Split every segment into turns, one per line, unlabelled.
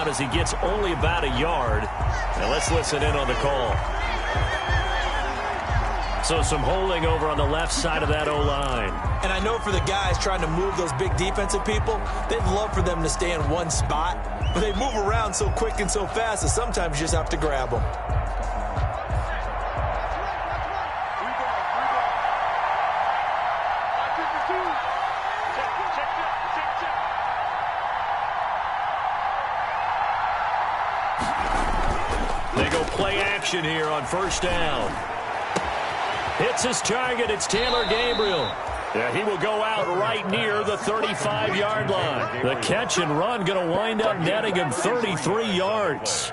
out as he gets only about a yard. Now let's listen in on the call. So some holding over on the left side of that O-line.
And I know for the guys trying to move those big defensive people, they'd love for them to stay in one spot. But they move around so quick and so fast that sometimes you just have to grab them.
They go play action here on first down. Hits his target. It's Taylor Gabriel. Yeah, he will go out right near the 35-yard line. The catch and run going to wind up netting him 33 yards.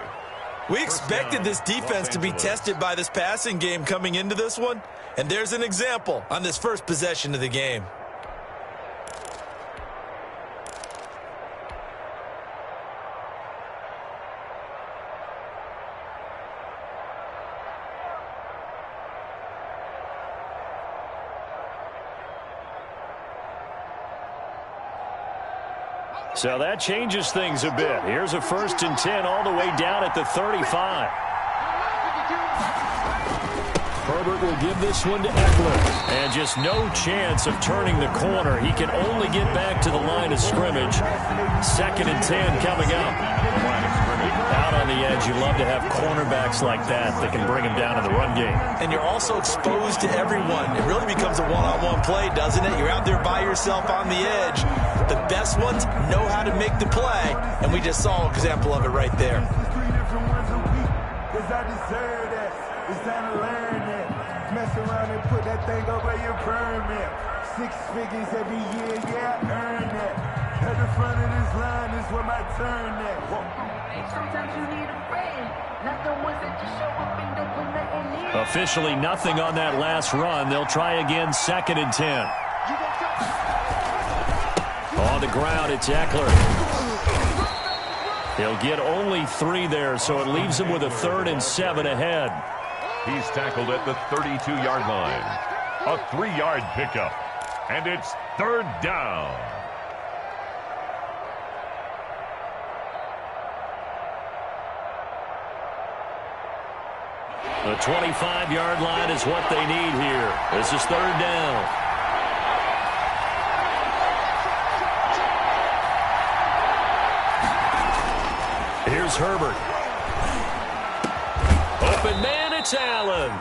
We expected this defense to be tested by this passing game coming into this one, and there's an example on this first possession of the game.
So that changes things a bit. Here's a 1st and 10 all the way down at the 35. Herbert will give this one to Eckler. And just no chance of turning the corner. He can only get back to the line of scrimmage. 2nd and 10 coming up. Out on the edge, you love to have cornerbacks like that can bring him down in the run game.
And you're also exposed to everyone. It really becomes a one-on-one play, doesn't it? You're out there by yourself on the edge. The best ones know how to make the play, and we just saw an example of it right there.
It's time to learn that. Mess around and put that thing over your permit. 6 figures every year, yeah, I earn that. At the front of this line is where my turn at.
Sometimes you need a friend, not the ones that just show up and don't put nothing in.
Officially nothing on that last run. They'll try again, 2nd and 10. On the ground, it's Eckler. He'll get only 3 there, so it leaves him with a 3rd and 7 ahead.
He's tackled at the 32-yard line. A 3-yard pickup. And it's 3rd down.
The 25-yard line is what they need here. This is 3rd down. Here's Herbert. Open man, it's Allen.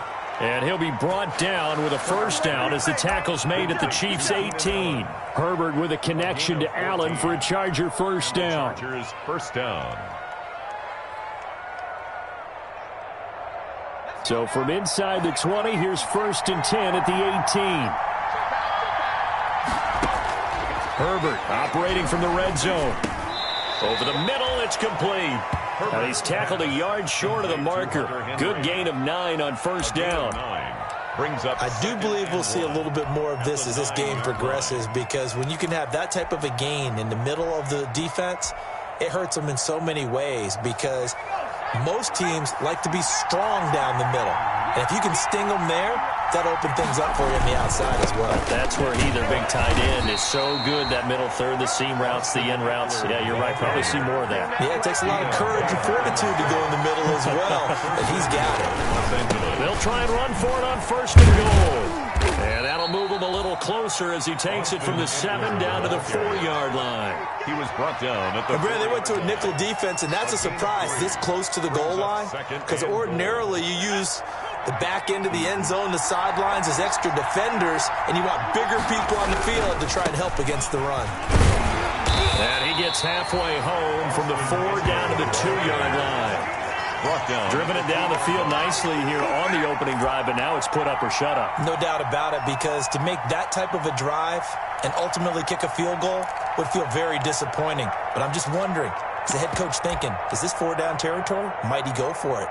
And he'll be brought down with a 1st down as the tackle's made at the Chiefs' 18. Herbert with a connection to Allen for a Charger 1st down.
Chargers 1st down.
So from inside the 20, here's 1st and 10 at the 18. Herbert operating from the red zone. Over the middle, it's complete. And he's tackled a yard short of the marker. Good gain of 9 on 1st down.
I do believe we'll see a little bit more of this as this game progresses, because when you can have that type of a gain in the middle of the defense, it hurts them in so many ways, because most teams like to be strong down the middle. And if you can sting them there, that'll open things up for you on the outside as well.
That's where he, their big tight end, is so good, that middle third, the seam routes, the in routes. Yeah, you're right. Probably see more of that.
Yeah, it takes a lot of courage and fortitude to go in the middle as well, but he's got it.
They'll try and run for it on 1st and goal. And that'll move him a little closer as he takes it from the 7 down to the 4-yard line.
He was brought down at the...
Brad, they went to a nickel defense, and that's a surprise this close to the goal line, because ordinarily you use the back end of the end zone, the sidelines as extra defenders, and you want bigger people on the field to try and help against the run.
And he gets halfway home from the 4 down to the 2-yard line.
Brought down.
Driven it down the field nicely here on the opening drive, but now it's put up or shut up.
No doubt about it, because to make that type of a drive and ultimately kick a field goal would feel very disappointing. But I'm just wondering, is the head coach thinking, is this 4-down territory? Might he go for it?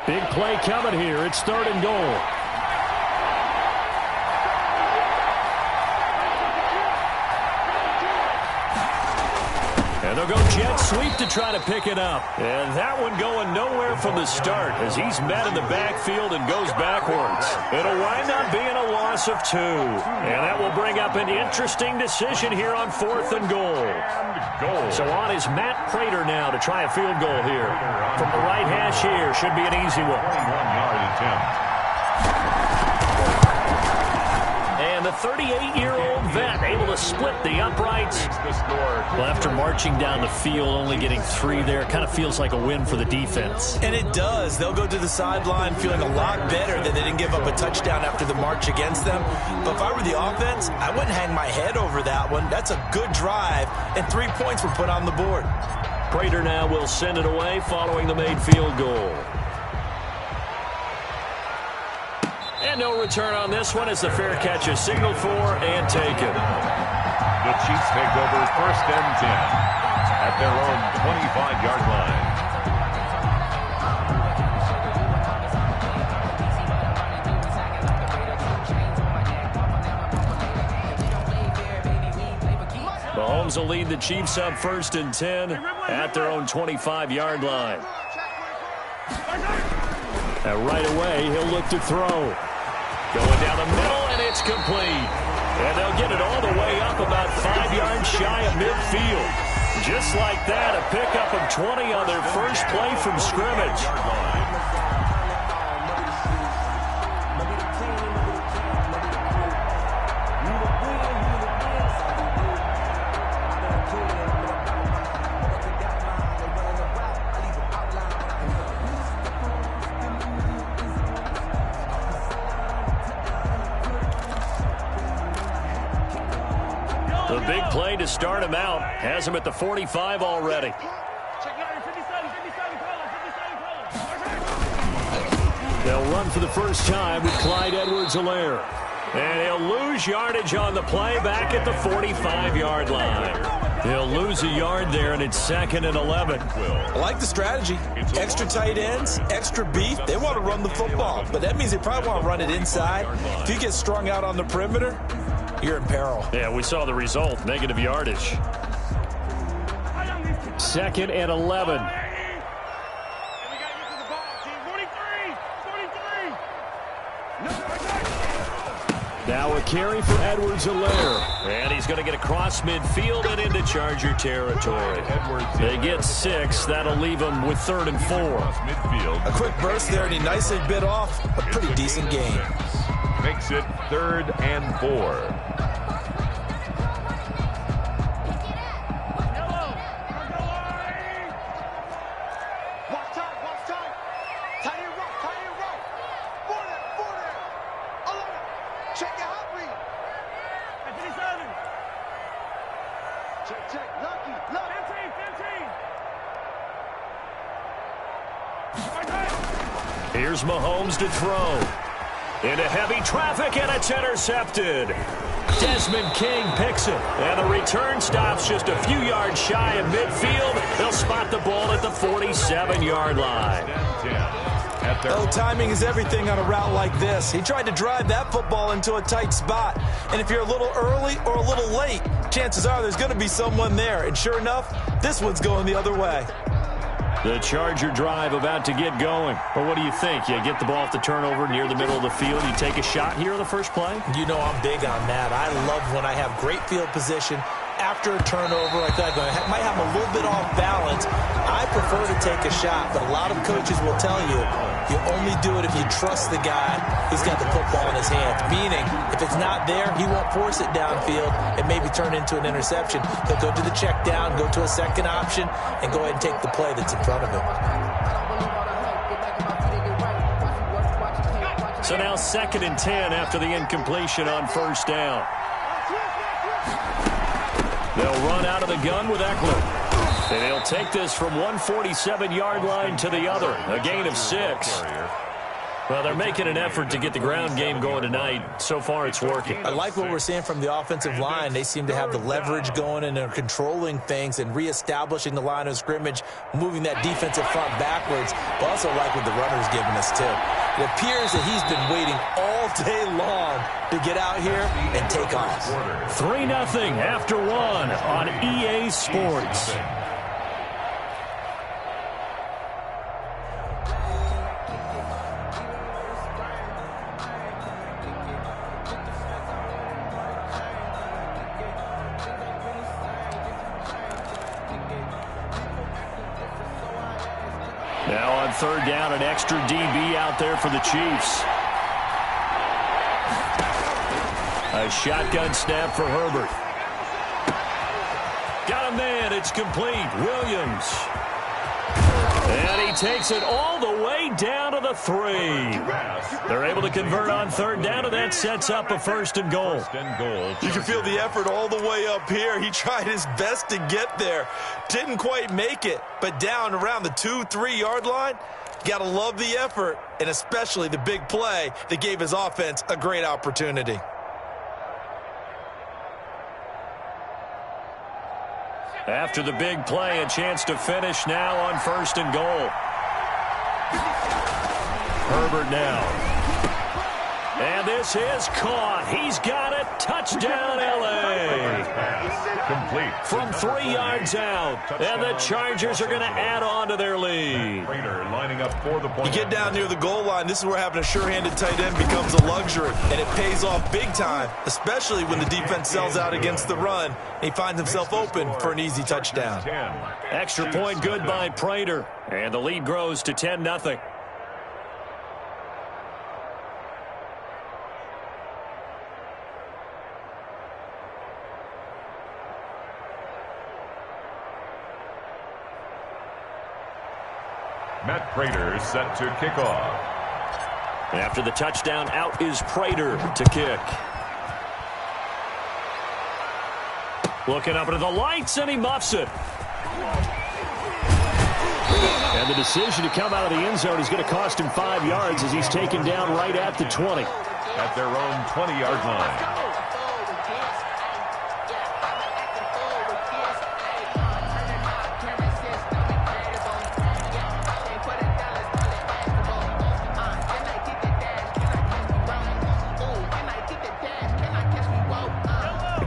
Big play coming here. It's 3rd and goal. And they'll go jet sweep to try to pick it up. And that one going nowhere from the start as he's met in the backfield and goes backwards. It'll wind up being a loss of 2. And that will bring up an interesting decision here on 4th and goal. So on is Matt Prater now to try a field goal here. From the right hash here, should be an easy one.
21-yard attempt.
And the 38-year-old vet able to split the uprights. Well, after marching down the field, only getting 3 there, kind of feels like a win for the defense.
And it does. They'll go to the sideline feeling a lot better that they didn't give up a touchdown after the march against them. But if I were the offense, I wouldn't hang my head over that one. That's a good drive, and 3 points were put on the board.
Prater now will send it away following the made field goal. And no return on this one as the fair catch is signaled for and taken.
The Chiefs take over 1st and 10 at their own 25-yard line.
Mahomes will lead the Chiefs up 1st and 10 at their own 25-yard line. And right away, he'll look to throw. Going down the middle, and it's complete. And they'll get it all the way up about 5 yards shy of midfield. Just like that, a pickup of 20 on their first play from scrimmage. The big play to start him out has him at the 45 already. They'll run for the first time with Clyde Edwards-Helaire. And he'll lose yardage on the play back at the 45-yard line. He'll lose a yard there, and it's 2nd and 11.
I like the strategy. Extra tight ends, extra beef. They want to run the football, but that means they probably want to run it inside. If you get strung out on the perimeter, you're in peril.
Yeah, we saw the result, negative yardage. 2nd and 11. Now a carry for Edwards-Helaire. And he's going to get across midfield and into Charger territory. They get 6. That'll leave them with 3rd and 4.
A quick burst there, and he nicely bit off a pretty decent gain.
Makes it 3rd and 4.
Here's Mahomes to throw. Into heavy traffic, and it's intercepted. Desmond King picks it, and the return stops just a few yards shy of midfield. They'll spot the ball at the 47-yard line.
Oh, timing is everything on a route like this. He tried to drive that football into a tight spot. And if you're a little early or a little late, chances are there's going to be someone there. And sure enough, this one's going the other way.
The Charger drive about to get going. But what do you think? You get the ball off the turnover near the middle of the field. You take a shot here on the first play?
You know I'm big on that. I love when I have great field position after a turnover like that. I might have a little bit off balance. I prefer to take a shot, but a lot of coaches will tell you you only do it if you trust the guy who's got the football in his hands. Meaning, if it's not there, he won't force it downfield and maybe turn into an interception. He'll go to the check down, go to a second option, and go ahead and take the play that's in front of him.
So now 2nd and 10 after the incompletion on first down. They'll run out of the gun with Eckler. And he'll take this from one 47-yard line to the other. A gain of 6. Well, they're making an effort to get the ground game going tonight. So far, it's working.
I like what we're seeing from the offensive line. They seem to have the leverage going and are controlling things and reestablishing the line of scrimmage, moving that defensive front backwards. But also like what the runner's giving us, too. It appears that he's been waiting all day long to get out here and take off.
3-0 after 1 on EA Sports. Now on third down, an extra DB out there for the Chiefs. A shotgun snap for Herbert. Got a man. It's complete. Williams. And he takes it all the way down to the 3. They're able to convert on third down, and that sets up a 1st and goal.
You can feel the effort all the way up here. He tried his best to get there. Didn't quite make it, but down around the 2-3 yard line, got to love the effort, and especially the big play that gave his offense a great opportunity.
After the big play, a chance to finish now on 1st and goal. Herbert now. And this is caught. He's got it. Touchdown, L.A.
Complete.
From 3 yards out. And the Chargers are going to add on to their lead.
Lining up for the point.
You get down near the goal line, this is where having a sure-handed tight end becomes a luxury, and it pays off big time, especially when the defense sells out against the run. He finds himself open for an easy touchdown.
Extra point good by Prater. And the lead grows to 10-0.
Matt Prater set to kick off.
After the touchdown, out is Prater to kick. Looking up into the lights, and he muffs it. And the decision to come out of the end zone is going to cost him 5 yards as he's taken down right at the 20.
At their own 20-yard line.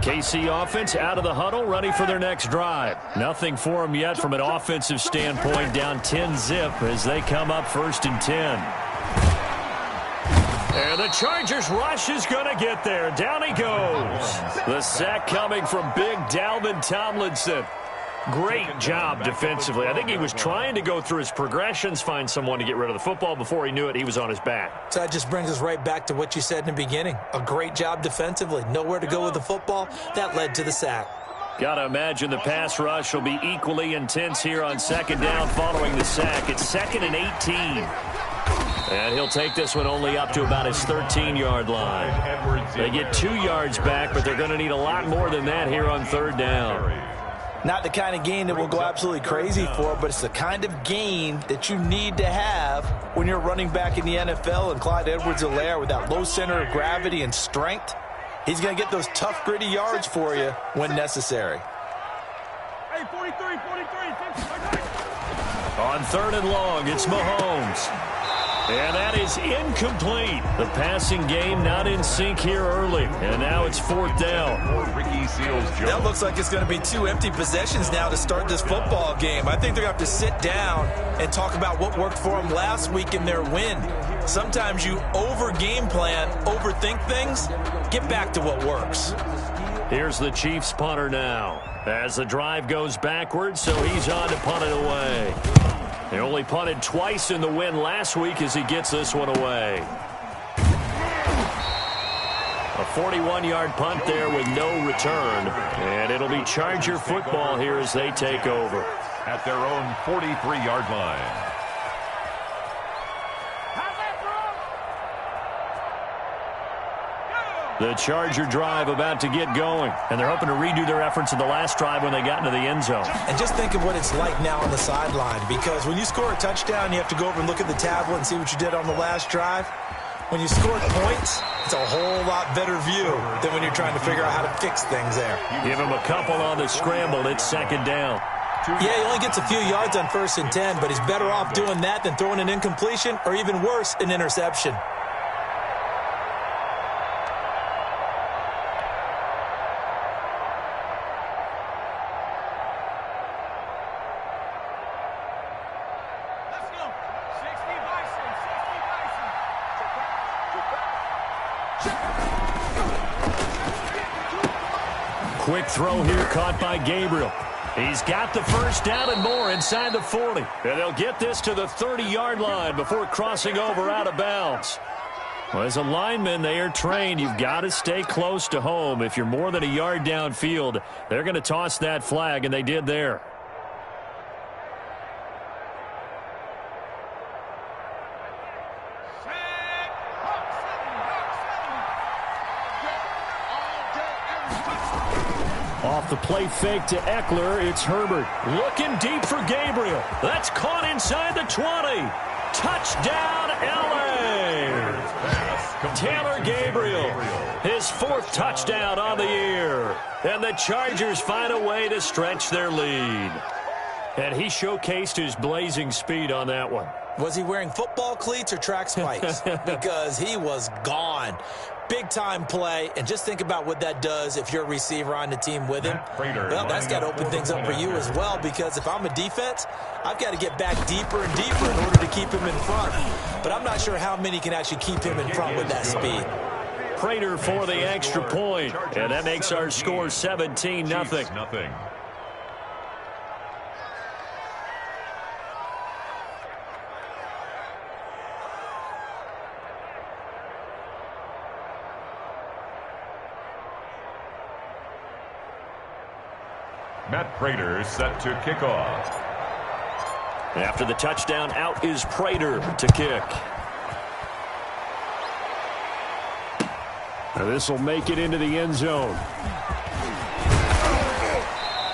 KC offense out of the huddle, ready for their next drive. Nothing for them yet from an offensive standpoint, down 10-0 as they come up 1st and 10. And the Chargers rush is going to get there. Down he goes. The sack coming from big Dalvin Tomlinson. Great job defensively. I think he was trying to go through his progressions, find someone to get rid of the football. Before he knew it, he was on his back.
So that just brings us right back to what you said in the beginning. A great job defensively. Nowhere to go with the football. That led to the sack.
Got to imagine the pass rush will be equally intense here on 2nd down following the sack. It's 2nd and 18. And he'll take this one only up to about his 13-yard line. They get 2 yards back, but they're going to need a lot more than that here on 3rd down.
Not the kind of gain that we'll go absolutely crazy for, but it's the kind of gain that you need to have when you're running back in the NFL. And Clyde Edwards-Helaire, with that low center of gravity and strength, he's going to get those tough, gritty yards for you when necessary.
Hey, 43.
On 3rd and long, it's Mahomes. And that is incomplete. The passing game not in sync here early. And now it's 4th down.
That looks like it's going to be 2 empty possessions now to start this football game. I think they're going to have to sit down and talk about what worked for them last week in their win. Sometimes you over-game plan, overthink things. Get back to what works.
Here's the Chiefs punter now. As the drive goes backwards, so he's on to punt it away. They only punted twice in the win last week as he gets this one away. A 41-yard punt there with no return. And it'll be Charger football here as they take over.
At their own 43-yard line.
The Charger drive about to get going, and they're hoping to redo their efforts in the last drive when they got into the end zone.
And just think of what it's like now on the sideline, because when you score a touchdown, you have to go over and look at the tablet and see what you did on the last drive. When you score points, it's a whole lot better view than when you're trying to figure out how to fix things there.
Give him a couple on the scramble. It's 2nd down.
Yeah, he only gets a few yards on 1st and 10, but he's better off doing that than throwing an incompletion or, even worse, an interception.
Quick throw here caught by Gabriel. He's got the first down and more inside the 40. And they'll get this to the 30-yard line before crossing over out of bounds. Well, as a lineman, they are trained. You've got to stay close to home. If you're more than a yard downfield, they're going to toss that flag, and they did there. Off the play fake to Eckler, it's Herbert. Looking deep for Gabriel. That's caught inside the 20. Touchdown, L.A. Taylor Gabriel, his 4th touchdown on the year. And the Chargers find a way to stretch their lead. And he showcased his blazing speed on that one.
Was he wearing football cleats or track spikes? Because he was gone. Big-time play, and just think about what that does if you're a receiver on the team with him. Well, that's got to open things up for you as well, because if I'm a defense, I've got to get back deeper and deeper in order to keep him in front. But I'm not sure how many can actually keep him in front with that speed.
Prater for the extra point, and that makes our score 17-0.
Matt Prater set to kick off.
After the touchdown, out is Prater to kick. Now this will make it into the end zone.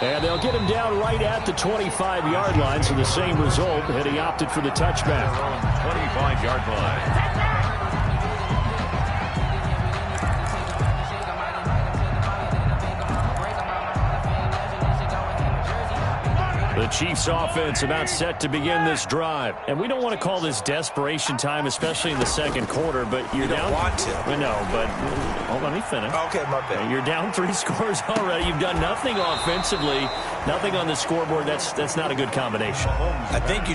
And they'll get him down right at the 25-yard line, so the same result, and he opted for the touchback.
25-yard line.
The Chiefs offense about set to begin this drive. And we don't want to call this desperation time, especially in the second quarter, but you
don't want to.
No, but let me finish.
Okay, my bad.
You're down 3 scores already. You've done nothing offensively, nothing on the scoreboard. That's not a good combination.
I think you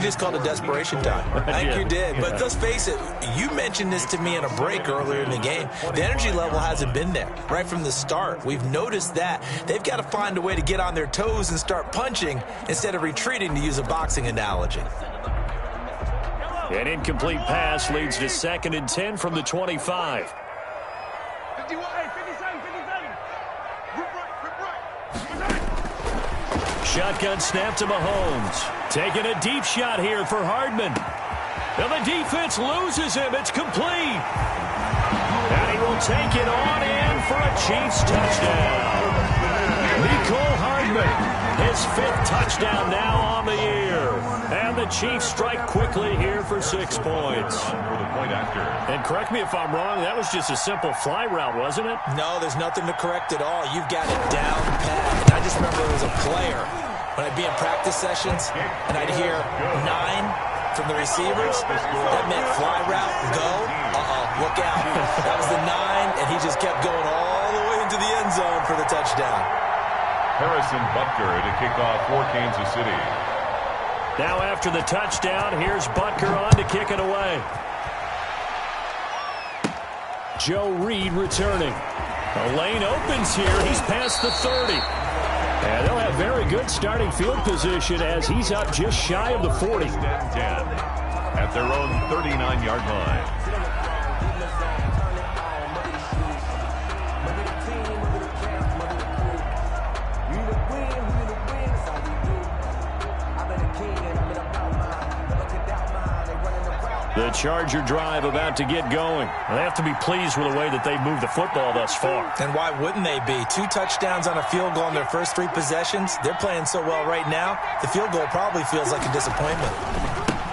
just called it desperation time. I think you did. But let's face it, you mentioned this to me in a break earlier in the game. The energy level hasn't been there right from the start. We've noticed that. They've got to find a way to get on their toes and start punching instead of retreating, to use a boxing analogy.
An incomplete pass leads to 2nd and 10 from the 25.
57.
Shotgun snap to Mahomes. Taking a deep shot here for Hardman. And the defense loses him. It's complete. And he will take it on in for a Chiefs touchdown. Mecole Hardman. His 5th touchdown now on the year. And the Chiefs strike quickly here for 6 points. And correct me if I'm wrong, that was just a simple fly route, wasn't it?
No, there's nothing to correct at all. You've got it down pat. And I just remember there was a player when I'd be in practice sessions and I'd hear 9 from the receivers. That meant fly route, go. Look out. That was the 9, and he just kept going all the way into the end zone for the touchdown.
Harrison Butker to kick off for Kansas City.
Now after the touchdown, here's Butker on to kick it away. Joe Reed returning. The lane opens here. He's past the 30. And they'll have very good starting field position as he's up just shy of the 40.
10 at their own 39-yard line.
The Charger drive about to get going. They have to be pleased with the way that they've moved the football thus far.
And why wouldn't they be? 2 touchdowns on a field goal in their first 3 possessions. They're playing so well right now, the field goal probably feels like a disappointment.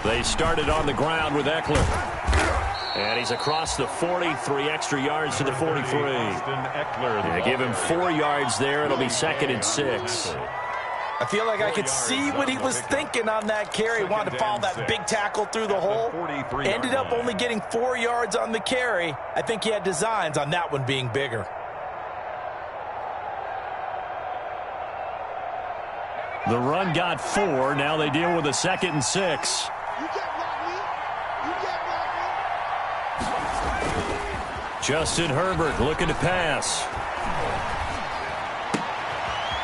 They started on the ground with Eckler. And he's across the 40, 3 extra yards to the 43. They give him 4 yards there. It'll be 2nd and 6.
I feel like I could see what he was thinking on that carry. Wanted to follow that big tackle through the hole. Ended up only getting 4 yards on the carry. I think he had designs on that one being bigger.
The run got 4. Now they deal with a 2nd and 6. Justin Herbert looking to pass.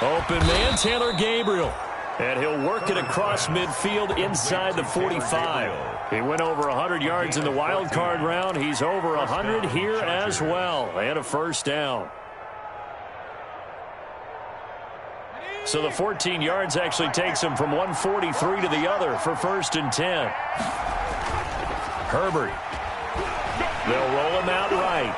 Open man, Taylor Gabriel. And he'll work it across midfield inside the 45. He went over 100 yards in the wild card round. He's over 100 here as well. And a first down. So the 14 yards actually takes him from 143 to the other for 1st and 10. Herbert. They'll roll him out right.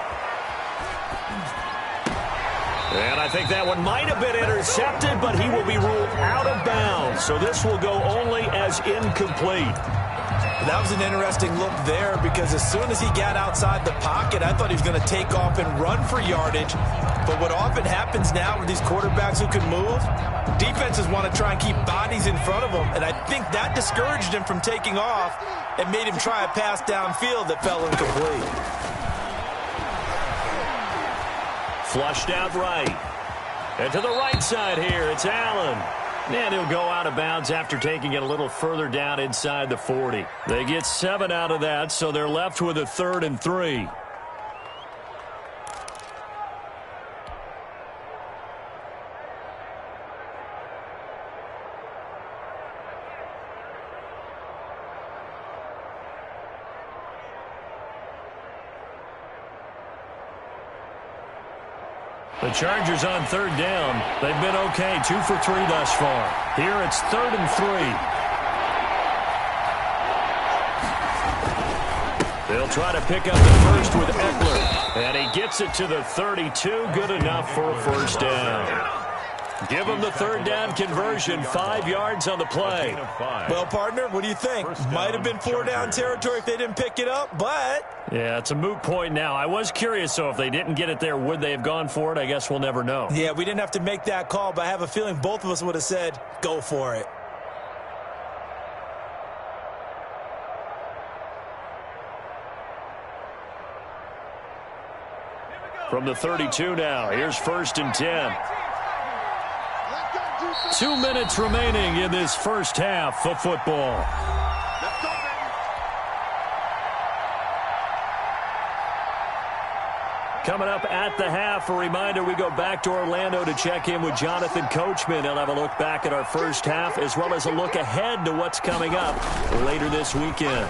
And I think that one might have been intercepted, but he will be ruled out of bounds. So this will go only as incomplete.
That was an interesting look there because as soon as he got outside the pocket, I thought he was going to take off and run for yardage. But what often happens now with these quarterbacks who can move, defenses want to try and keep bodies in front of them, and I think that discouraged him from taking off and made him try a pass downfield that fell incomplete.
Flushed out right. And to the right side here, it's Allen. And he'll go out of bounds after taking it a little further down inside the 40. They get 7 out of that, so they're left with a 3rd and 3. The Chargers on 3rd down. They've been okay, 2 for 3 thus far. Here it's 3rd and 3. They'll try to pick up the first with Eckler. And he gets it to the 32. Good enough for a first down. Give him the 3rd down conversion. 5 yards on the play.
Well, partner, what do you think? Might have been 4 down territory if they didn't pick it up, but...
Yeah, it's a moot point now. I was curious, so if they didn't get it there, would they have gone for it? I guess we'll never know.
Yeah, we didn't have to make that call, but I have a feeling both of us would have said, go for it.
From the 32 now, here's 1st and 10. 2 minutes remaining in this first half of football. Coming up at the half, a reminder, we go back to Orlando to check in with Jonathan Coachman. He'll have a look back at our first half as well as a look ahead to what's coming up later this weekend.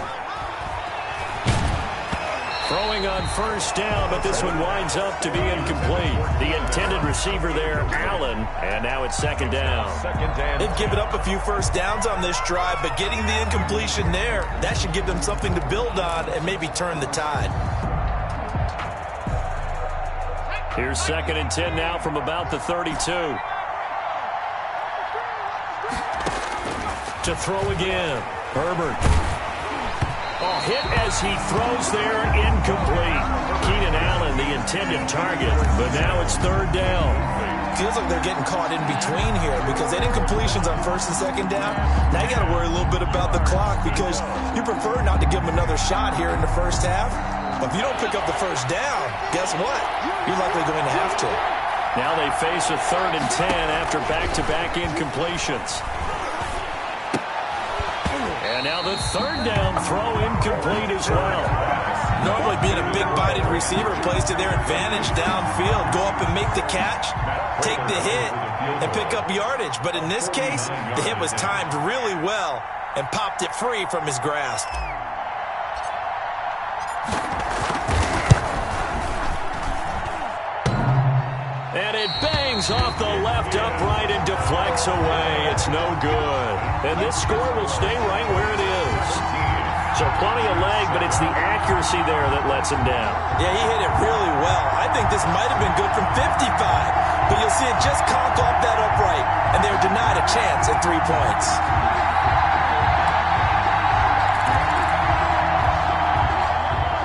Throwing on 1st down, but this one winds up to be incomplete. The intended receiver there, Allen, and now it's 2nd down.
They've given up a few first downs on this drive, but getting the incompletion there, that should give them something to build on and maybe turn the tide.
Here's 2nd and 10 now from about the 32. To throw again, Herbert. Oh, hit as he throws there, incomplete. Keenan Allen, the intended target, but now it's 3rd down.
Feels like they're getting caught in between here because they didn't completions on 1st and 2nd down. Now you got to worry a little bit about the clock because you prefer not to give them another shot here in the first half. But if you don't pick up the 1st down, guess what? You're likely going to have to.
Now they face a 3rd and 10 after back-to-back incompletions. And now the 3rd down throw incomplete as well.
Normally being a big-bodied receiver plays to their advantage downfield. Go up and make the catch, take the hit, and pick up yardage. But in this case, the hit was timed really well and popped it free from his grasp.
And it bangs off the left upright and deflects away. It's no good. And this score will stay right where it is. So plenty of leg, but it's the accuracy there that lets him down.
Yeah, he hit it really well. I think this might have been good from 55. But you'll see it just conk off that upright. And they're denied a chance at 3 points.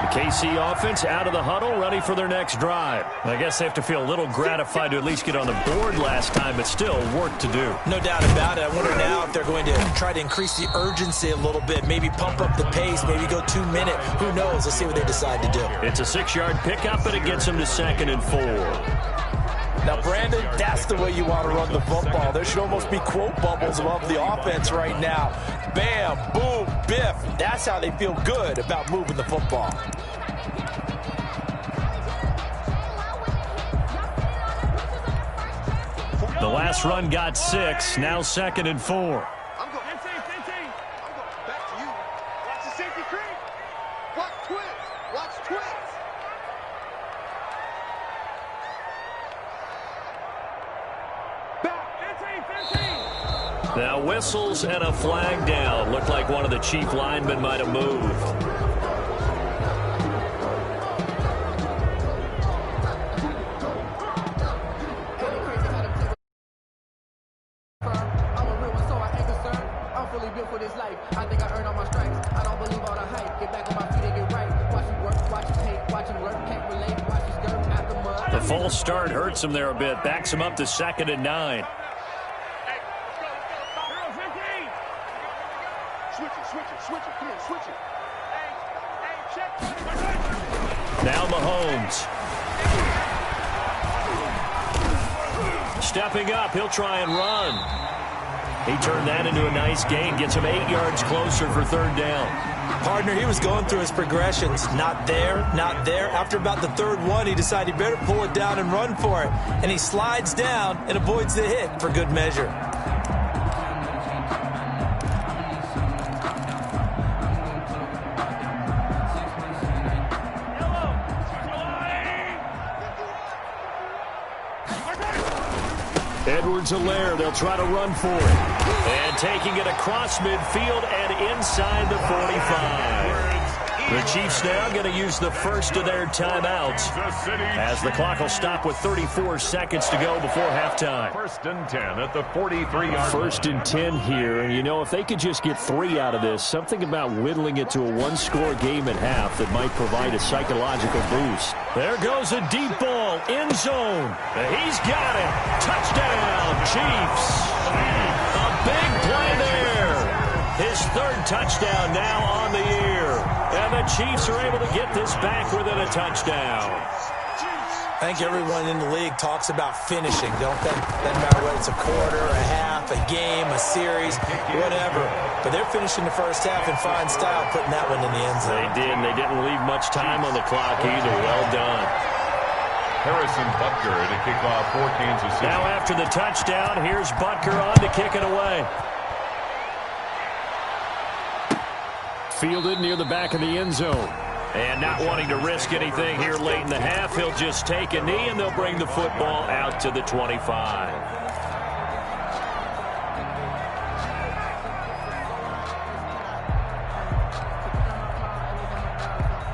KC offense out of the huddle, ready for their next drive. I guess they have to feel a little gratified to at least get on the board last time, but still work to do.
No doubt about it. I wonder now if they're going to try to increase the urgency a little bit, maybe pump up the pace, maybe go 2 minute. Who knows? Let's see what they decide to do.
It's a 6-yard pickup, and it gets them to 2nd and 4.
Now, Brandon, that's the way you want to run the football. There should almost be quote bubbles above the offense right now. Bam, boom, biff. That's how they feel good about moving the football.
Last run got 6. Now 2nd and 4.
I'm going. 15. I'm going back to you. Watch the safety creep. Watch twins. Watch twins. Back. 15.
Now whistles and a flag down. Looked like one of the chief linemen might have moved. The false start hurts him there a bit. Backs him up to 2nd and 9.
Switch it. Come on, switch it.
Now Mahomes. Stepping up, he'll try and run. He turned that into a nice gain. Gets him 8 yards closer for 3rd down.
Partner, he was going through his progressions. Not there, not there. After about the 3rd one, he decided he better pull it down and run for it. And he slides down and avoids the hit for good measure.
Edwards-Helaire, they'll try to run for it. And taking it across midfield and inside the 45. The Chiefs now going to use the first of their timeouts as the clock will stop with 34 seconds to go before halftime.
1st and 10 at the 43-yard line.
1st and 10 here. You know, if they could just get 3 out of this, something about whittling it to a 1-score game at half that might provide a psychological boost. There goes a deep ball, end zone. He's got it. Touchdown, Chiefs. A big play there. His 3rd touchdown now on the year. And the Chiefs are able to get this back within a touchdown.
I think everyone in the league talks about finishing. Doesn't matter whether it's a quarter, a half, a game, a series, whatever. But they're finishing the first half in fine style, putting that one in the end zone.
They did, and they didn't leave much time on the clock either. Well done.
Harrison Butker to kick off for Kansas City.
Now after the touchdown, here's Butker on to kick it away. Fielded near the back of the end zone. And not wanting to risk anything here late in the half, he'll just take a knee, and they'll bring the football out to the 25.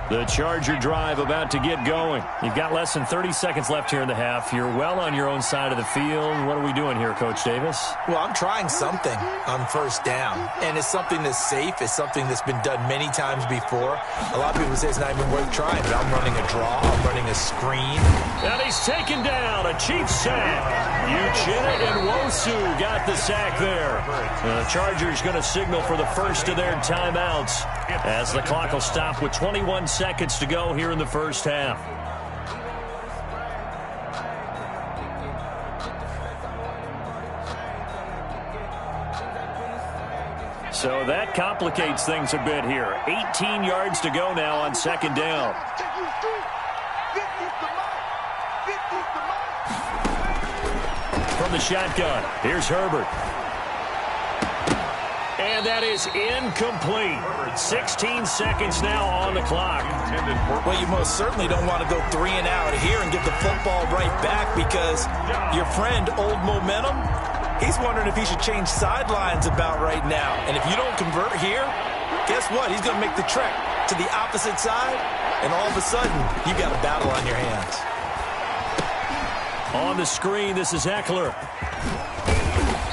The Charger drive about to get going. You've got less than 30 seconds left here in the half. You're well on your own side of the field. What are we doing here, Coach Davis?
Well, I'm trying something on 1st down, and it's something that's safe. It's something that's been done many times before. A lot of people say it's not even worth trying, but I'm running a draw. I'm running a screen.
And he's taken down. A Chiefs sack. Uchenna and Wosu got the sack there. The Chargers going to signal for the first of their timeouts as the clock will stop with 21 seconds to go here in the first half. So that complicates things a bit here. 18 yards to go now on 2nd down. From the shotgun, here's Herbert. And that is incomplete. 16 seconds now on the clock.
Well, you most certainly don't want to go 3 and out here and get the football right back, because your friend, Old Momentum, he's wondering if he should change sidelines about right now. And if you don't convert here, guess what? He's going to make the trek to the opposite side, and all of a sudden, you've got a battle on your hands.
On the screen, this is Eckler.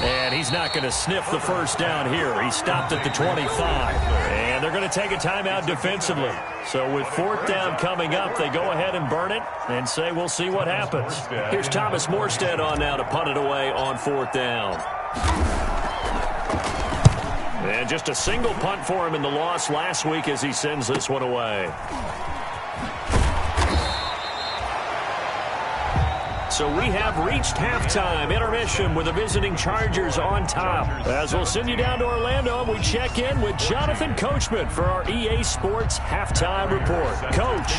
And he's not going to sniff the first down here. He stopped at the 25. And they're going to take a timeout defensively. So with 4th down coming up, they go ahead and burn it and say, we'll see what happens. Here's Thomas Morstead on now to punt it away on 4th down. And just a single punt for him in the loss last week as he sends this one away. So we have reached halftime. Intermission with the visiting Chargers on top. As we'll send you down to Orlando, and we check in with Jonathan Coachman for our EA Sports Halftime Report. Coach.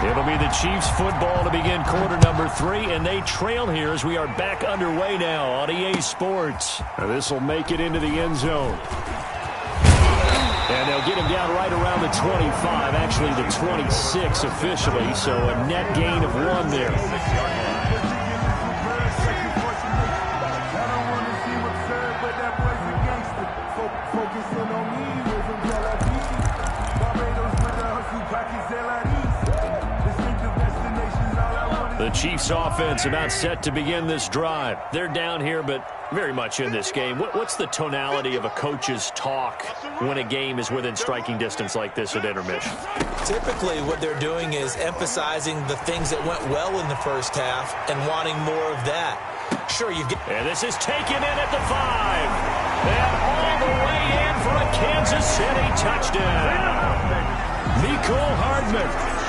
It'll be the Chiefs football to begin quarter number 3, and they trail here as we are back underway now on EA Sports. This will make it into the end zone. And they'll get him down right around the 25, actually the 26 officially, so a net gain of 1 there. The Chiefs offense about set to begin this drive. They're down here, but very much in this game. What's the tonality of a coach's talk when a game is within striking distance like this at intermission?
Typically, what they're doing is emphasizing the things that went well in the first half and wanting more of that. Sure, you get...
And this is taken in at the 5. And all the way in for a Kansas City touchdown. Mecole Hardman.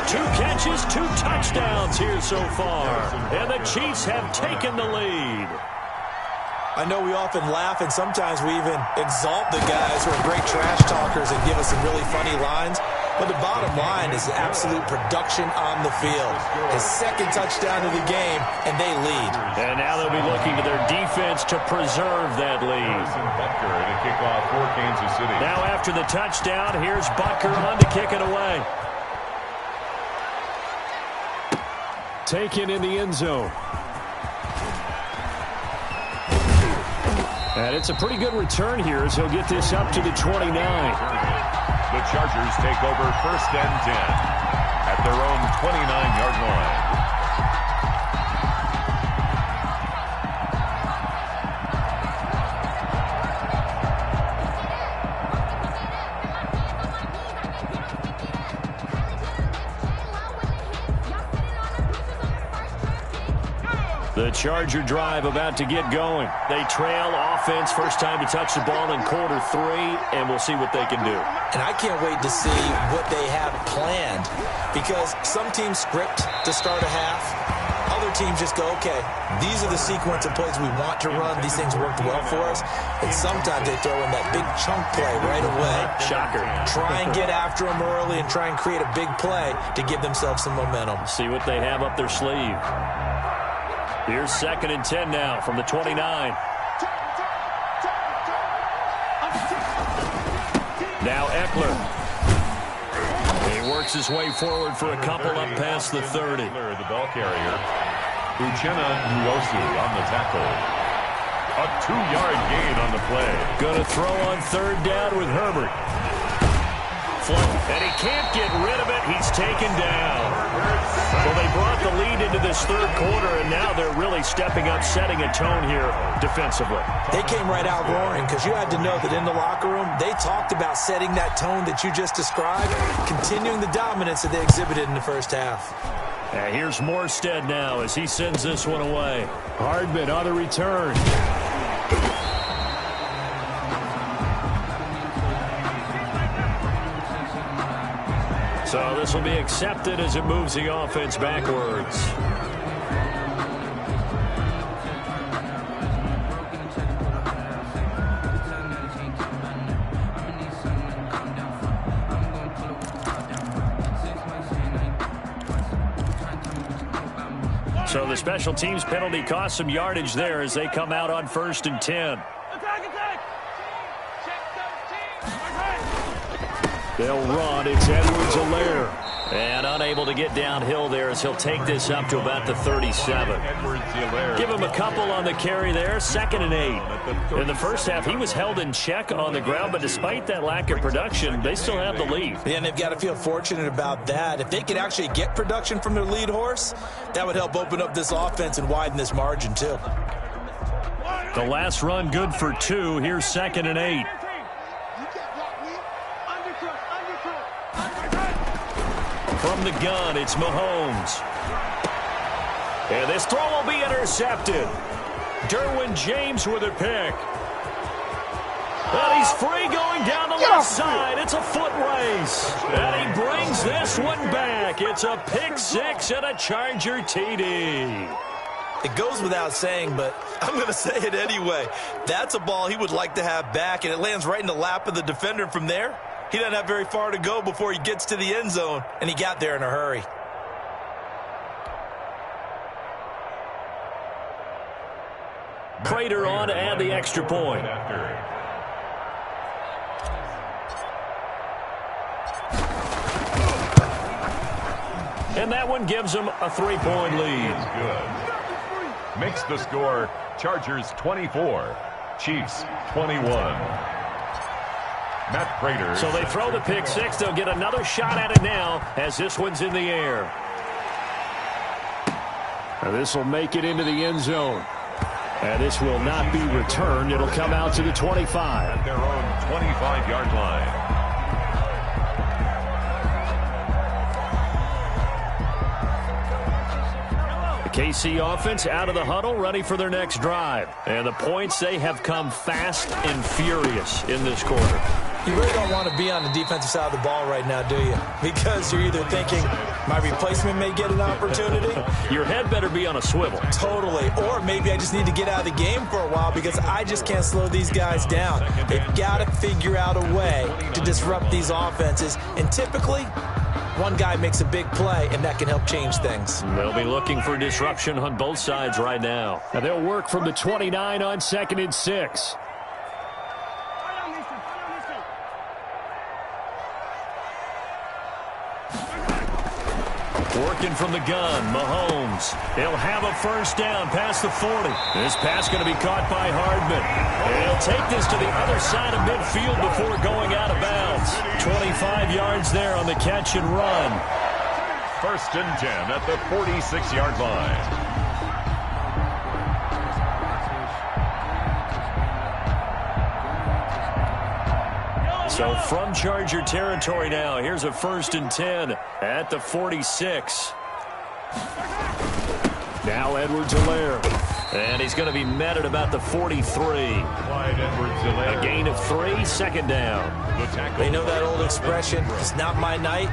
2 catches, 2 touchdowns here so far. And the Chiefs have taken the lead.
I know we often laugh, and sometimes we even exalt the guys who are great trash talkers and give us some really funny lines. But the bottom line is absolute production on the field. His 2nd touchdown of the game, and they lead.
And now they'll be looking to their defense to preserve that lead.
Butker to kick off for Kansas City.
Now after the touchdown, here's Butker on to kick it away. Taken in the end zone. And it's a pretty good return here as he'll get this up to the 29.
The Chargers take over 1st and 10 at their own 29-yard line.
The Charger drive about to get going. They trail offense, first time to touch the ball in quarter 3, and we'll see what they can do.
And I can't wait to see what they have planned, because some teams script to start a half. Other teams just go, okay, these are the sequence of plays we want to run. These things worked well for us. And sometimes they throw in that big chunk play right away.
Shocker.
Try and get after them early and try and create a big play to give themselves some momentum.
See what they have up their sleeve. Here's 2nd and 10 now from the 29. Now Eckler. He works his way forward for a couple up past the 30.
The ball carrier. Uchenna Nwosu on the tackle. A 2-yard gain on the play.
Going to throw on 3rd down with Herbert. And he can't get rid of it. He's taken down. So they brought the lead into this 3rd quarter, and now they're really stepping up, setting a tone here defensively.
They came right out roaring, because you had to know that in the locker room, they talked about setting that tone that you just described, continuing the dominance that they exhibited in the first half.
And here's Morstead now as he sends this one away. Hardman on the return. So this will be accepted as it moves the offense backwards. So the special teams penalty cost some yardage there as they come out on 1st and 10. They'll run. It's Edwards-Helaire. And unable to get downhill there as he'll take this up to about the 37. Give him a couple on the carry there. 2nd and 8. In the first half, he was held in check on the ground, but despite that lack of production, they still have the lead.
Yeah, and they've got to feel fortunate about that. If they could actually get production from their lead horse, that would help open up this offense and widen this margin too.
The last run good for 2. Here's 2nd and 8. From the gun, it's Mahomes. And this throw will be intercepted. Derwin James with a pick. And he's free going down the left side. It's a foot race. And he brings this one back. It's a pick 6 and a Charger TD.
It goes without saying, but I'm going to say it anyway. That's a ball he would like to have back, and it lands right in the lap of the defender from there. He doesn't have very far to go before he gets to the end zone, and he got there in a hurry.
Prater on to add the extra point. And that one gives them a 3-point lead.
Good. Makes the score Chargers 24, Chiefs 21. Matt Prater.
So they throw the pick six. They'll get another shot at it now as this one's in the air. And this will make it into the end zone. And this will not be returned. It'll come out to the 25.
At their own 25-yard line.
KC offense out of the huddle, ready for their next drive. And the points, they have come fast and furious in this quarter.
You really don't want to be on the defensive side of the ball right now, do you? Because you're either thinking, my replacement may get an opportunity.
Your head better be on a swivel.
Totally. Or maybe I just need to get out of the game for a while because I just can't slow these guys down. They've got to figure out a way to disrupt these offenses. And typically, one guy makes a big play, and that can help change things.
They'll be looking for disruption on both sides right now. And they'll work from the 29 on 2nd and 6. Working from the gun, Mahomes. He'll have a first down past the 40. This pass going to be caught by Hardman. And he'll take this to the other side of midfield before going out of bounds. 25 yards there on the catch and run.
1st and 10 at the 46-yard line.
So from Charger territory now, here's a 1st and 10 at the 46. Now Edwards-Helaire. And he's going to be met at about the 43. A gain of 3, 2nd down.
They know that old expression, it's not my night.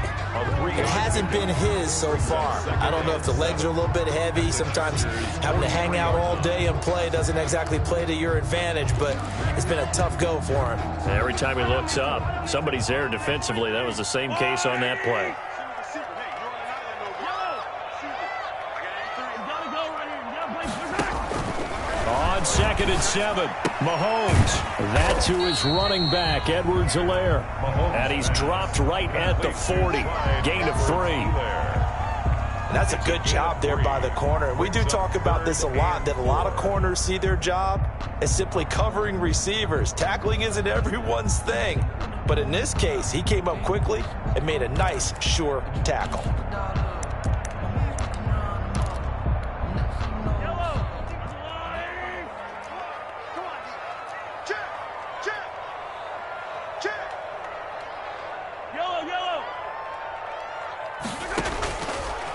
It hasn't been his so far. I don't know if the legs are a little bit heavy. Sometimes having to hang out all day and play doesn't exactly play to your advantage, but it's been a tough go for him.
Every time he looks up, somebody's there defensively. That was the same case on that play. On 2nd and 7, Mahomes. That to his running back, Edwards-Helaire. And he's dropped right at the 40. Gain of 3.
That's a good job there by the corner. We do talk about this a lot, that a lot of corners see their job as simply covering receivers. Tackling isn't everyone's thing. But in this case, he came up quickly and made a nice, sure tackle.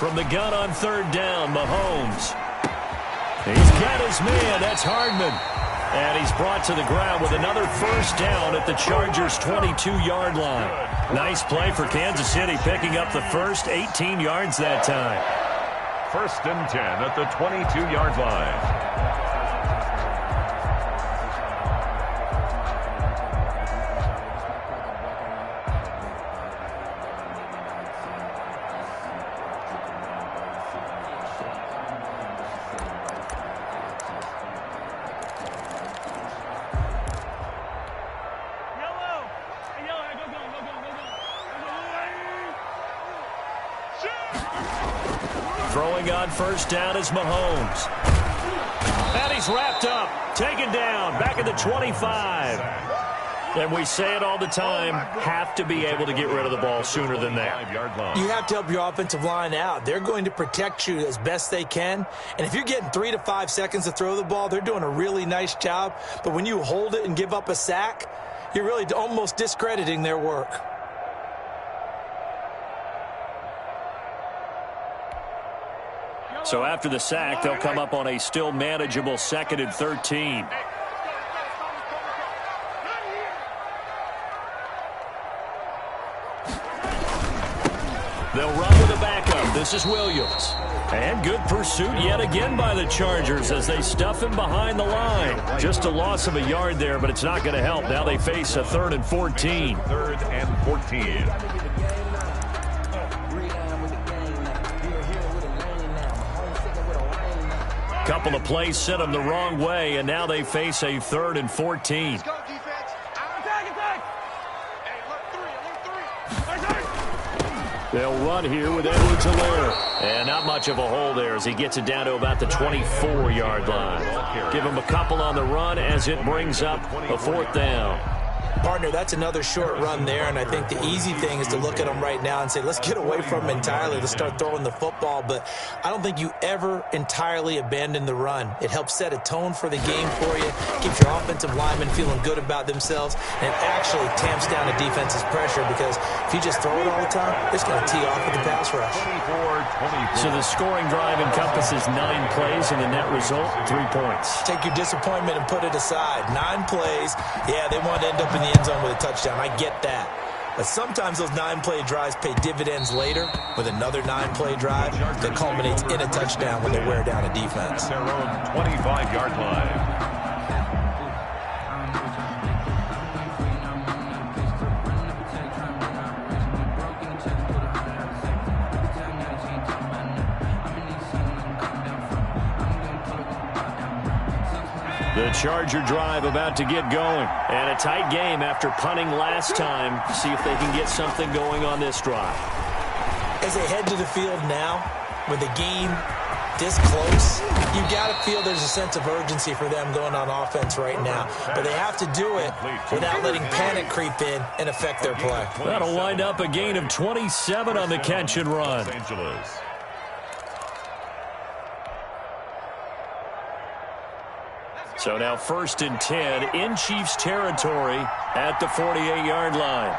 From the gun on 3rd down, Mahomes. He's got his man. That's Hardman. And he's brought to the ground with another first down at the Chargers' 22-yard line. Nice play for Kansas City, picking up the first 18 yards that time.
1st and 10 at the 22-yard line.
Throwing on first down is Mahomes. And he's wrapped up, taken down, back at the 25. And we say it all the time, have to be able to get rid of the ball sooner than that.
You have to help your offensive line out. They're going to protect you as best they can. And if you're getting 3 to 5 seconds to throw the ball, they're doing a really nice job. But when you hold it and give up a sack, you're really almost discrediting their work.
So after the sack, they'll come up on a still manageable 2nd and 13. They'll run with a backup. This is Williams. And good pursuit yet again by the Chargers as they stuff him behind the line. Just a loss of a yard there, but it's not going to help. Now they face a 3rd and 14.
3rd and 14.
couple of plays sent them the wrong way, and now they face a 3rd and 14.
Let's go, defense. Attack. Hey, look, 3.
They'll run here with Edwards-Helaire. And not much of a hole there as he gets it down to about the 24-yard line. Give him a couple on the run as it brings up a 4th down.
Partner, that's another short run there, and I think the easy thing is to look at them right now and say, let's get away from them entirely. Let's start throwing the football, but I don't think you ever entirely abandon the run. It helps set a tone for the game for you, keeps your offensive linemen feeling good about themselves, and it actually tamps down the defense's pressure because if you just throw it all the time, it's going to tee off with the pass rush.
24-24.
So the scoring drive encompasses 9 plays, and the net result, 3 points.
Take your disappointment and put it aside. 9 plays. Yeah, they want to end up in the end zone with a touchdown. I get that. But sometimes those 9-play drives pay dividends later with another 9-play drive that culminates in a touchdown when they wear down a defense.
Their own 25-yard line.
The Charger drive about to get going. And a tight game after punting last time. See if they can get something going on this drive.
As they head to the field now, with the game this close, you got to feel there's a sense of urgency for them going on offense right now. But they have to do it without letting panic creep in and affect their play.
That'll wind up a gain of 27 on the catch and run.
Los Angeles.
So now 1st and 10 in Chiefs territory at the 48-yard line.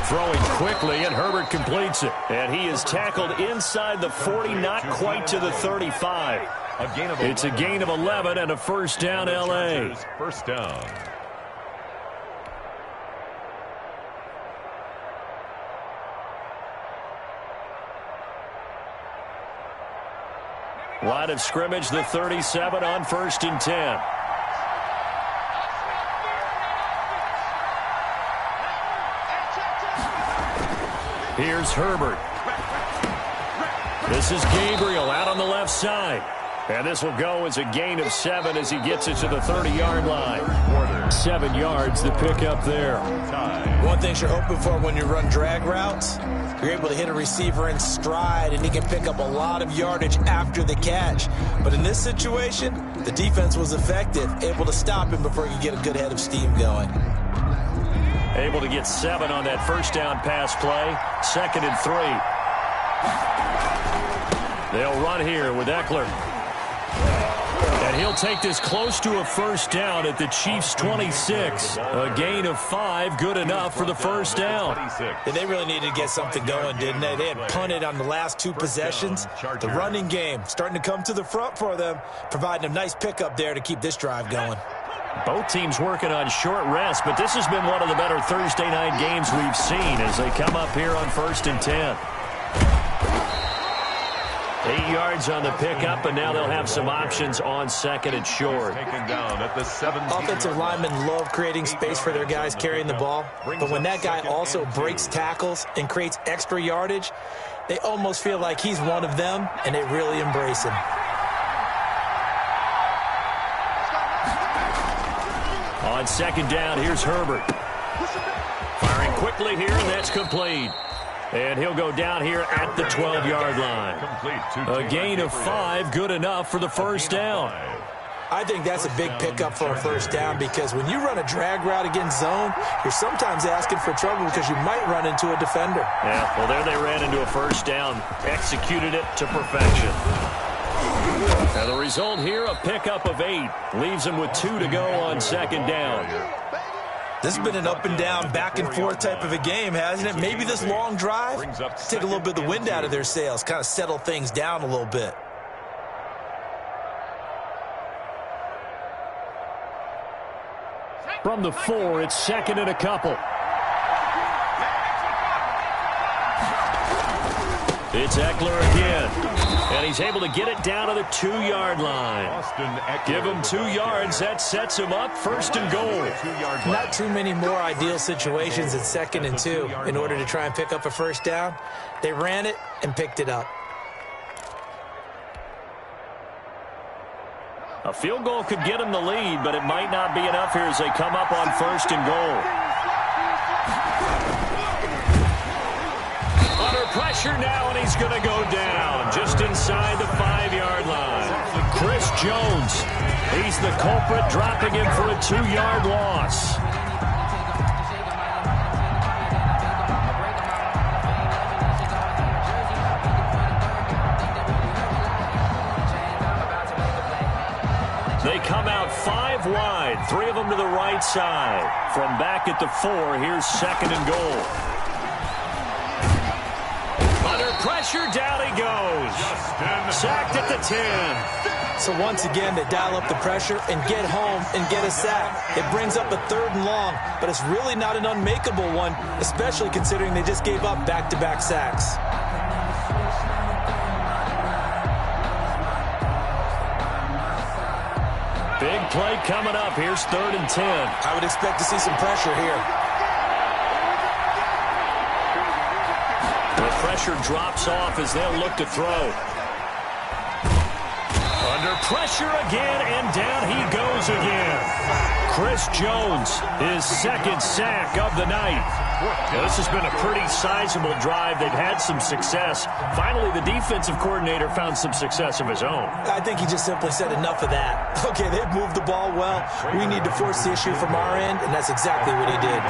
Throwing quickly, and Herbert completes it. And he is tackled inside the 40, not quite to the 35. It's a gain of 11 and a 1st down, L.A.
1st down.
Line of scrimmage, the 37 on 1st and 10. Here's Herbert. This is Gabriel out on the left side. And this will go as a gain of 7 as he gets it to the 30-yard line. 7 yards, the pickup there.
One thing you're hoping for when you run drag routes, you're able to hit a receiver in stride, and he can pick up a lot of yardage after the catch. But in this situation, the defense was effective, able to stop him before he could get a good head of steam going.
Able to get 7 on that 1st down pass play. 2nd and 3. They'll run here with Eckler. And he'll take this close to a 1st down at the Chiefs' 26. A gain of 5, good enough for the 1st down.
And they really needed to get something going, didn't they? They had punted on the last 2 possessions. The running game starting to come to the front for them, providing a nice pickup there to keep this drive going.
Both teams working on short rest, but this has been one of the better Thursday night games we've seen as they come up here on 1st and 10. 8 yards on the pickup, and now they'll have some options on 2nd and short.
Taken down at the 17.
Offensive linemen love creating space for their guys carrying the ball, but when that guy also breaks tackles and creates extra yardage, they almost feel like he's one of them, and they really embrace him.
On 2nd down, here's Herbert. Firing quickly here, and that's complete. And he'll go down here at the 12-yard line. A gain of 5, good enough for the 1st down.
I think that's a big pickup for a 1st down because when you run a drag route against zone, you're sometimes asking for trouble because you might run into a defender.
Yeah, well, there they ran into a 1st down, executed it to perfection. Now the result here, a pickup of 8. Leaves them with 2 to go on 2nd down.
This has been an up-and-down, back-and-forth type of a game, hasn't it? Maybe this long drive, take a little bit of the wind out of their sails, kind of settle things down a little bit.
From the 4, it's 2nd and a couple. It's Eckler again. And he's able to get it down to the 2-yard line. Give him 2 yards. That sets him up 1st and goal.
Not too many more ideal situations at 2nd and 2 in order to try and pick up a 1st down. They ran it and picked it up.
A field goal could get him the lead, but it might not be enough here as they come up on 1st and goal. Under pressure now, and he's going to go down just inside the 5-yard line. Chris Jones, he's the culprit, dropping him for a 2-yard loss. They come out 5 wide, 3 of them to the right side. From back at the 4, here's 2nd and goal. Under pressure, down he goes. Sacked at the 10.
So once again, they dial up the pressure and get home and get a sack. It brings up a 3rd and long, but it's really not an unmakeable one, especially considering they just gave up back-to-back sacks.
Big play coming up. Here's 3rd and 10.
I would expect to see some pressure here.
The pressure drops off as they'll look to throw. Under pressure again, and down he goes again. Chris Jones, his 2nd sack of the night. Now, this has been a pretty sizable drive. They've had some success. Finally, the defensive coordinator found some success of his own.
I think he just simply said enough of that. Okay, they've moved the ball well. We need to force the issue from our end, and that's exactly what he did.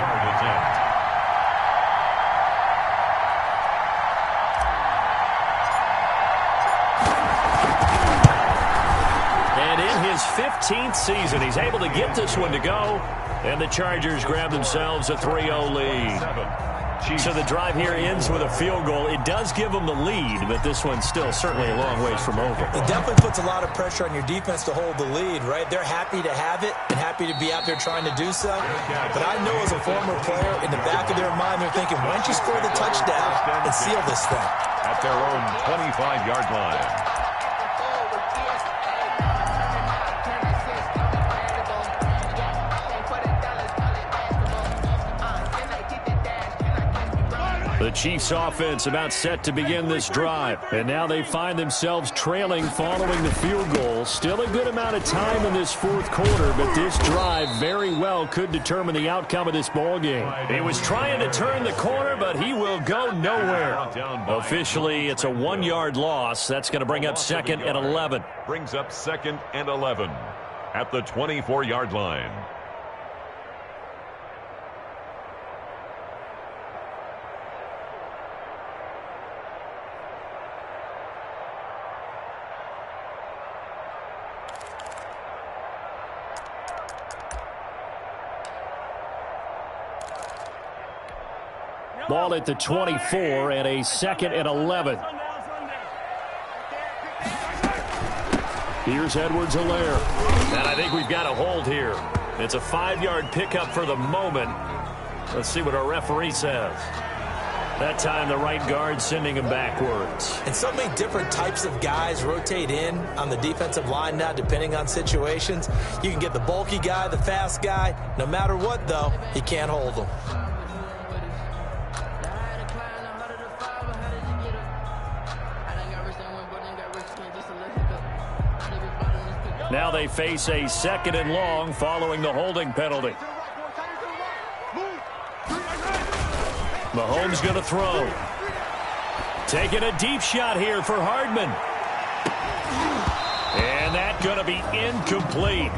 And in his 15th season, he's able to get this one to go. And the Chargers grab themselves a 3-0 lead. So the drive here ends with a field goal. It does give them the lead, but this one's still certainly a long ways from over.
It definitely puts a lot of pressure on your defense to hold the lead, right? They're happy to have it and happy to be out there trying to do so. But I know as a former player, in the back of their mind, they're thinking, why don't you score the touchdown and seal this thing?
At their own 25-yard line.
The Chiefs offense about set to begin this drive. And now they find themselves trailing following the field goal. Still a good amount of time in this 4th quarter, but this drive very well could determine the outcome of this ball game. He was trying to turn the corner, but he will go nowhere. Officially, it's a 1-yard loss. That's going to bring up 2nd and 11.
Brings up 2nd and 11 at the 24-yard line.
Ball at the 24 and a 2nd and 11. Here's Edwards-Helaire. And I think we've got a hold here. It's a 5-yard pickup for the moment. Let's see what our referee says. That time the right guard sending him backwards.
And so many different types of guys rotate in on the defensive line now, depending on situations. You can get the bulky guy, the fast guy. No matter what, though, he can't hold them.
Now they face a 2nd and long following the holding penalty. Mahomes going to throw. Taking a deep shot here for Hardman. And that's going to be incomplete.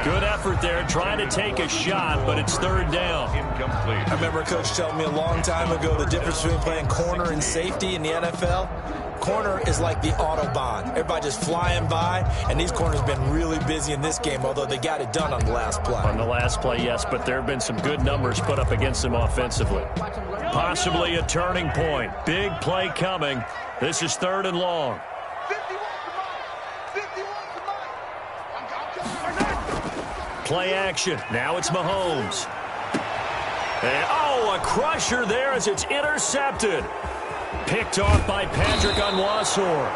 Good effort there trying to take a shot, but it's 3rd down.
Incomplete.
I remember a coach telling me a long time ago the difference between playing corner and safety in the NFL. Corner is like the Autobahn. Everybody just flying by, and these corners have been really busy in this game, although they got it done on the last play.
On the last play, yes, but there have been some good numbers put up against them offensively. Possibly a turning point. Big play coming. This is 3rd and long. Play action. Now it's Mahomes. And, a crusher there as it's intercepted. Picked off by Patrick Onwuasor.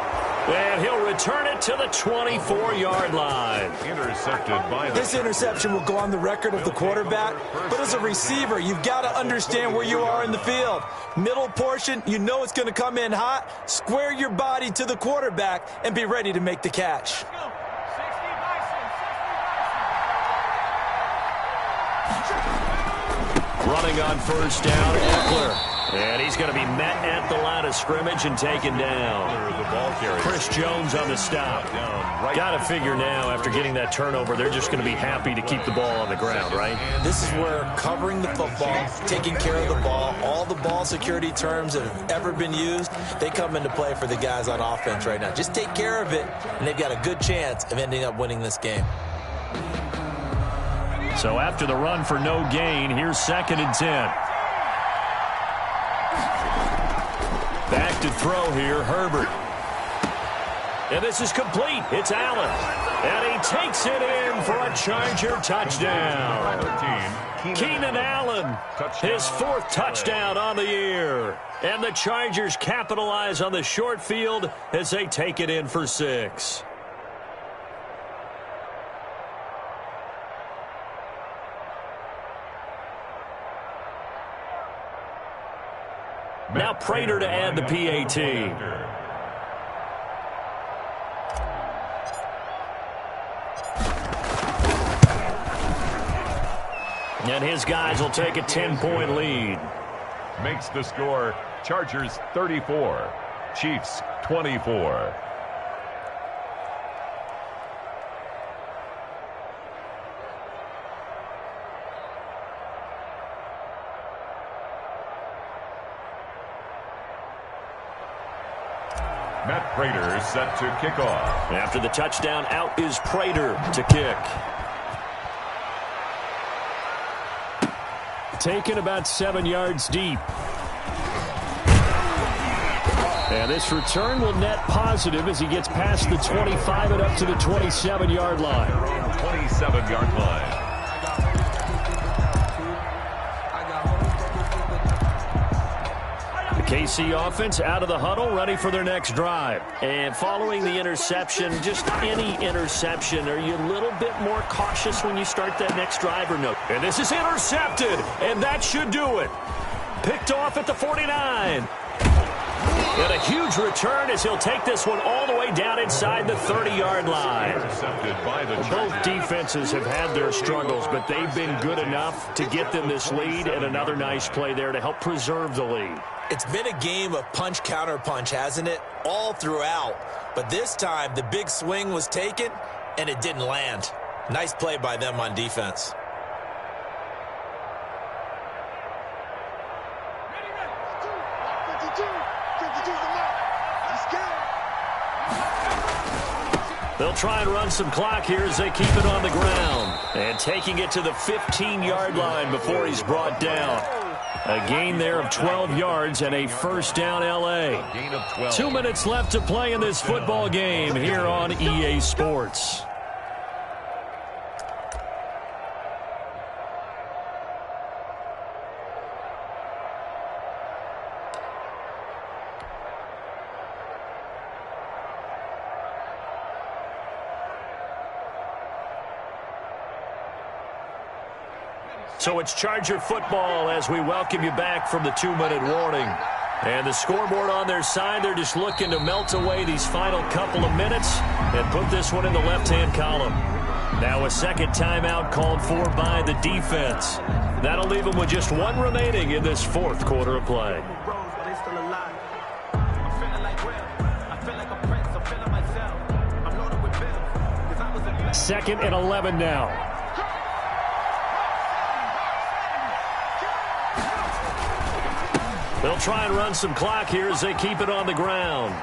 And he'll return it to the 24-yard line.
Intercepted by
This interception will go on the record of the quarterback, but as a receiver, you've got to understand where you are in the field. Middle portion, you know it's going to come in hot. Square your body to the quarterback and be ready to make the catch.
Running on first down, Eckler. And he's going to be met at the line of scrimmage and taken down. Chris Jones on the stop. Got to figure now, after getting that turnover, they're just going to be happy to keep the ball on the ground, right?
This is where covering the football, taking care of the ball, all the ball security terms that have ever been used, they come into play for the guys on offense right now. Just take care of it, and they've got a good chance of ending up winning this game.
So after the run for no gain, here's 2nd and 10. Back to throw here, Herbert. And this is complete. It's Allen. And he takes it in for a Charger touchdown. Keenan Allen, his 4th touchdown on the year. And the Chargers capitalize on the short field as they take it in for 6. Now Prater to add the PAT. And his guys will take a 10-point lead.
Makes the score Chargers 34, Chiefs 24. Matt Prater set to kick off.
After the touchdown, out is Prater to kick. Taken about 7 yards deep. And this return will net positive as he gets past the 25 and up to the 27-yard line.
27-yard line.
KC offense out of the huddle, ready for their next drive. And following the interception, just any interception, are you a little bit more cautious when you start that next drive or no? And this is intercepted, and that should do it. Picked off at the 49. And a huge return as he'll take this one all the way down inside the 30-yard line. Both defenses have had their struggles, but they've been good enough to get them this lead, and another nice play there to help preserve the lead.
It's been a game of punch-counter-punch, hasn't it? All throughout. But this time, the big swing was taken, and it didn't land. Nice play by them on defense.
They'll try and run some clock here as they keep it on the ground. And taking it to the 15-yard line before he's brought down. A gain there of 12 yards and a first down L.A. 2 minutes left to play in this football game here on EA Sports. So it's Charger football as we welcome you back from the 2-minute warning. And the scoreboard on their side, they're just looking to melt away these final couple of minutes and put this one in the left-hand column. Now a second timeout called for by the defense. That'll leave them with just one remaining in this 4th quarter of play. Second and 11 now. They'll try and run some clock here as they keep it on the ground.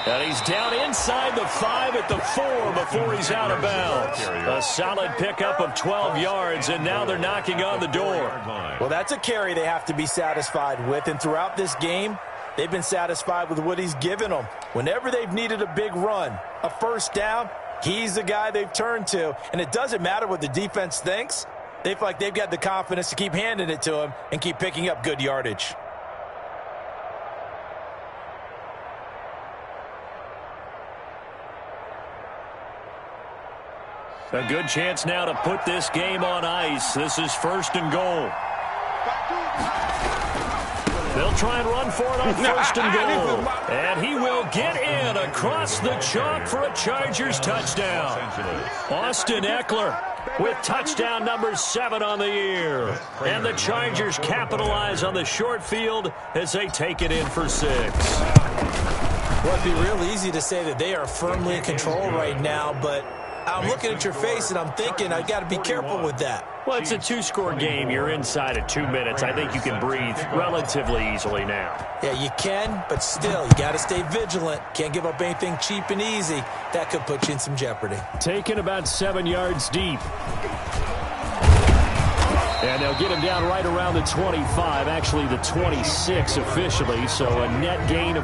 And he's down inside the 5 at the 4 before he's out of bounds. A solid pickup of 12 yards, and now they're knocking on the door.
Well, that's a carry they have to be satisfied with, and throughout this game, they've been satisfied with what he's given them. Whenever they've needed a big run, a first down, he's the guy they've turned to, and it doesn't matter what the defense thinks. They feel like they've got the confidence to keep handing it to him and keep picking up good yardage.
A good chance now to put this game on ice. This is 1st and goal. They'll try and run for it on 1st and goal. And he will get in across the chalk for a Chargers touchdown. Austin Eckler with touchdown number 7 on the year. And the Chargers capitalize on the short field as they take it in for 6.
Well, it'd be real easy to say that they are firmly in control right now, but I'm looking at your face and I'm thinking I got to be careful with that.
Well, it's a 2-score game. You're inside of 2 minutes. I think you can breathe relatively easily now.
Yeah, you can, but still, you got to stay vigilant. Can't give up anything cheap and easy. That could put you in some jeopardy.
Taken about 7 yards deep. And they'll get him down right around the 25, actually the 26 officially, so a net gain of...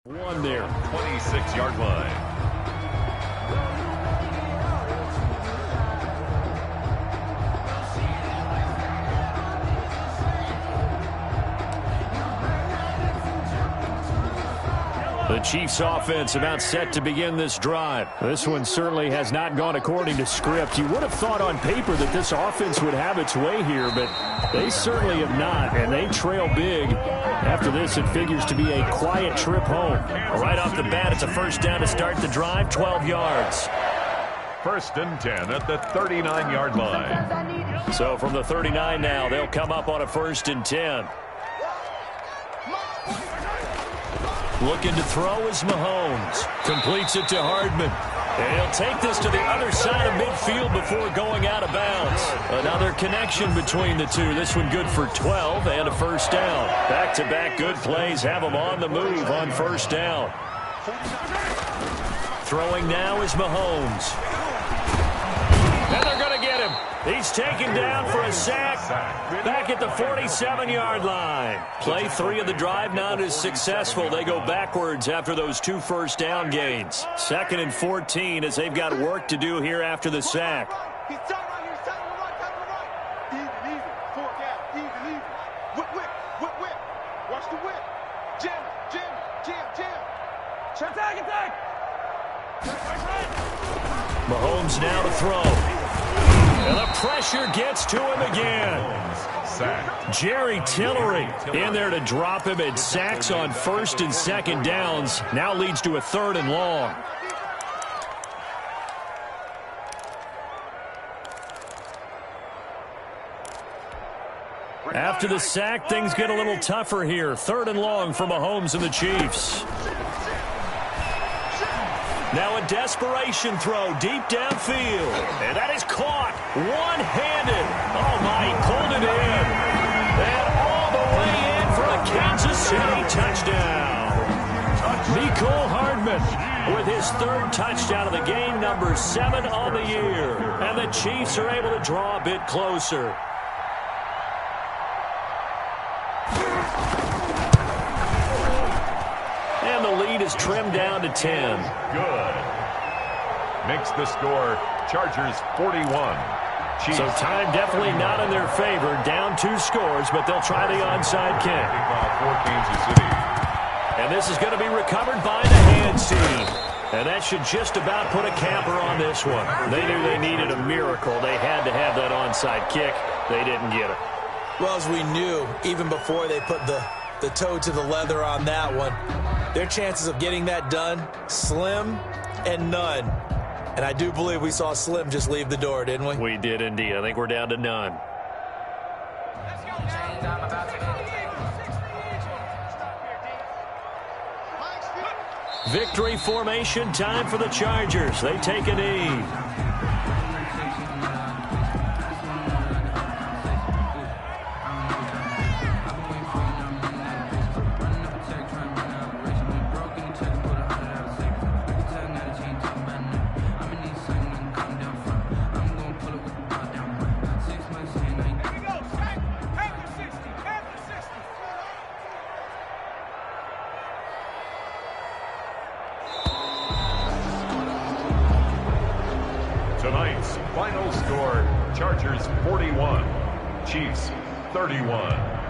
One there.
26-yard line.
The Chiefs offense about set to begin this drive. This one certainly has not gone according to script. You would have thought on paper that this offense would have its way here, but they certainly have not, and they trail big. After this, it figures to be a quiet trip home. Right off the bat, it's a first down to start the drive, 12 yards.
1st and 10 at the 39-yard line.
So from the 39 now, they'll come up on a 1st and 10. Looking to throw is Mahomes. Completes it to Hardman. And he'll take this to the other side of midfield before going out of bounds. Another connection between the two. This one good for 12 and a 1st down. Back-to-back good plays have them on the move on 1st down. Throwing now is Mahomes. And they're going to get him. He's taken down for a sack back at the 47-yard line. Play 3 of the drive not as successful. They go backwards after those 2 first down gains. 2nd and 14 as they've got work to do here after the sack.
He's tight right here. He's tight on the right, tight on the right. Even, even. Fork out. Even. Whip, whip, whip, whip. Watch the whip. Jam, jam, jam, jam. Attack, attack.
Mahomes now to throw. And the pressure gets to him again.
Sack.
Jerry Tillery in there to drop him, and sacks on 1st and 2nd downs. Now leads to a 3rd and long. After the sack, things get a little tougher here. 3rd and long for Mahomes and the Chiefs. Now a desperation throw deep downfield. And that is caught one-handed. Oh, my, he pulled it in. And all the way in for a Kansas City touchdown. Mecole Hardman with his 3rd touchdown of the game, number 7 on the year. And the Chiefs are able to draw a bit closer. And the lead is trimmed down to 10.
Good. Makes the score Chargers 41. Chiefs.
So time definitely not in their favor. Down 2 scores, but they'll try the onside kick.
For Kansas City.
And this is going to be recovered by the hands team. And that should just about put a capper on this one. They knew they needed a miracle. They had to have that onside kick. They didn't get it.
Well, as we knew, even before they put the toe to the leather on that one, their chances of getting that done, slim and none. And I do believe we saw Slim just leave the door, didn't we?
We did indeed. I think we're down to none. Victory formation time for the Chargers. They take a knee.
Tonight's final score, Chargers 41, Chiefs 31.